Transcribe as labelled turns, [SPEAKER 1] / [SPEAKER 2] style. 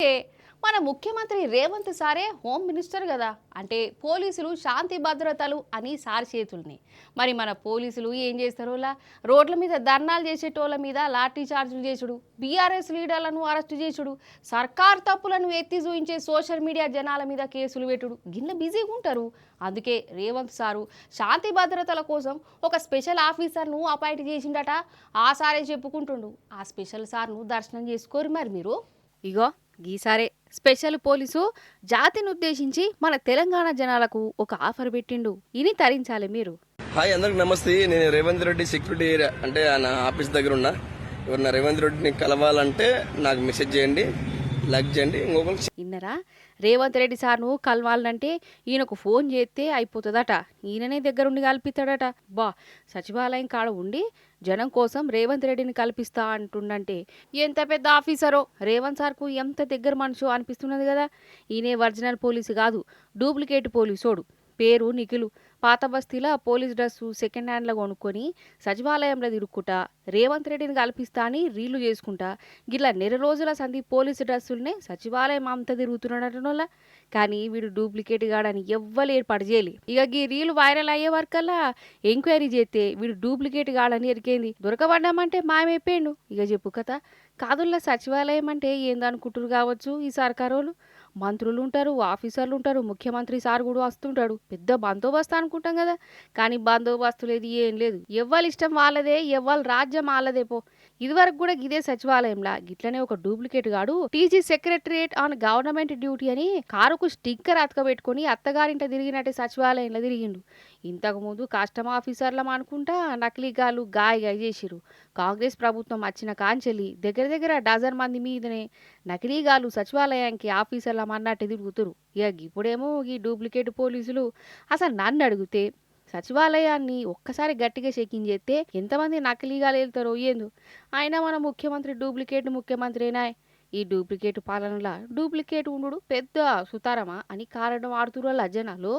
[SPEAKER 1] అంటే మన ముఖ్యమంత్రి రేవంత్ సారే హోమ్ మినిస్టర్ కదా. అంటే పోలీసులు శాంతి భద్రతలు అని సార్ చేతుల్ని. మరి మన పోలీసులు ఏం చేస్తారోలా రోడ్ల మీద ధర్నాలు చేసేటోళ్ళ మీద లాఠీ చార్జులు చేసుడు, బీఆర్ఎస్ లీడర్లను అరెస్టు చేసుడు, సర్కార్ తప్పులను ఎత్తి చూయించే సోషల్ మీడియా జనాల మీద కేసులు పెట్టుడు గిన్నె బిజీగా ఉంటారు. అందుకే రేవంత్ సారు శాంతి భద్రతల కోసం ఒక స్పెషల్ ఆఫీసర్ను అపాయింట్ చేసిండట. ఆ సారే చెప్పుకుంటుండు. ఆ స్పెషల్ సార్ను దర్శనం చేసుకోరు మరి మీరు. ఇగో గీసారే స్పెషల్ పోలీసు జాతిని ఉద్దేశించి మన తెలంగాణ జనాలకు ఒక ఆఫర్ పెట్టిండు. ఇని తరించాలి మీరు.
[SPEAKER 2] హాయ్, అందరికి నమస్తే. నేను రేవంత్ రెడ్డి సెక్యూరిటీ ఏరియా అంటే నా ఆఫీస్ దగ్గర ఉన్నా. ఎవరన్నా రేవంత్ రెడ్డిని కలవాలంటే నాకు మెసేజ్ చేయండి, లైక్ చేయండి. ఇంకొకరికి
[SPEAKER 1] ఇన్నరా రేవంత్ రెడ్డి సార్ను కలవాలంటే ఈయనకు ఫోన్ చేస్తే అయిపోతుందట. ఈయననే దగ్గరుండి కల్పిస్తాడట. బా సచివాలయం కాడ ఉండి జనం కోసం రేవంత్ రెడ్డిని కల్పిస్తా అంటుండంటే ఎంత పెద్ద ఆఫీసరో, రేవంత్ సార్కు ఎంత దగ్గర మనిషో అనిపిస్తున్నది కదా. ఈయనే ఒరిజినల్ పోలీసు కాదు, డూప్లికేట్ పోలీసోడు. పేరు నిఖిలు. పాత బస్తీలో పోలీస్ డ్రెస్సు సెకండ్ హ్యాండ్లో కొనుక్కొని సచివాలయంలో తిరుక్కుంటా రేవంత్ రెడ్డిని కల్పిస్తా అని రీళ్లు చేసుకుంటా గిట్లా నెల రోజుల సంధి పోలీసు డ్రెస్సులనే సచివాలయం అంతా తిరుగుతున్నాడటనోళ్ళ. కానీ వీడు డూప్లికేట్ గాడని ఎవ్వరు ఏర్పాటు చేయలే. ఇక ఈ రీలు వైరల్ అయ్యే వరకల్లా ఎంక్వైరీ చేస్తే వీడు డూప్లికేట్ గాడని ఎరికేంది. దొరకబడ్డామంటే మాయమైపోయాడు. ఇక చెప్పు కథ కాదుల్లా. సచివాలయం అంటే ఏందనుకుంటారు కావచ్చు ఈ సర్కారోళ్ళు. మంత్రులు ఉంటారు, ఆఫీసర్లు ఉంటారు, ముఖ్యమంత్రి సార్ కూడా వస్తుంటాడు. పెద్ద బందోబస్తు అనుకుంటాం కదా. కానీ బందోబస్తు లేదు, ఏం లేదు. ఎవ్వరి ఇష్టం వాళ్ళదే, ఎవ్వరి రాజ్యం వాళ్ళదే పో. ఇదివరకు కూడా ఇదే సచివాలయంలా గిట్లనే ఒక డూప్లికేట్ గాడు TG secretariat on government duty అని కారుకు స్టిక్కర్ అతకబెట్టుకుని అత్తగారింట తిరిగినట్టే సచివాలయంలో తిరిగిండు. ఇంతకుముందు కస్టమ్ ఆఫీసర్లం అనుకుంటా నకిలీగాళ్ళు గాయ చేసిరు. కాంగ్రెస్ ప్రభుత్వం వచ్చిన కాంచెలి దగ్గర దగ్గర డజన్ మంది మీదనే నకిలీగాళ్ళు సచివాలయానికి ఆఫీసర్లం అన్నట్టు తిరుగుతురు. ఇక ఇప్పుడేమో ఈ డూప్లికేట్ పోలీసులు. అసలు నన్ను అడిగితే సచివాలయాన్ని ఒక్కసారి గట్టిగా చెకింగ్ చేస్తే ఎంతమంది నకిలీగా వెళ్తారో ఏందో. అయినా మన ముఖ్యమంత్రి డూప్లికేట్ ముఖ్యమంత్రినా. ఈ డూప్లికేట్ పాలనలా డూప్లికేట్ ఉండు పెద్ద సుతారమా అని కారణం ఆడుతురు జనాలు.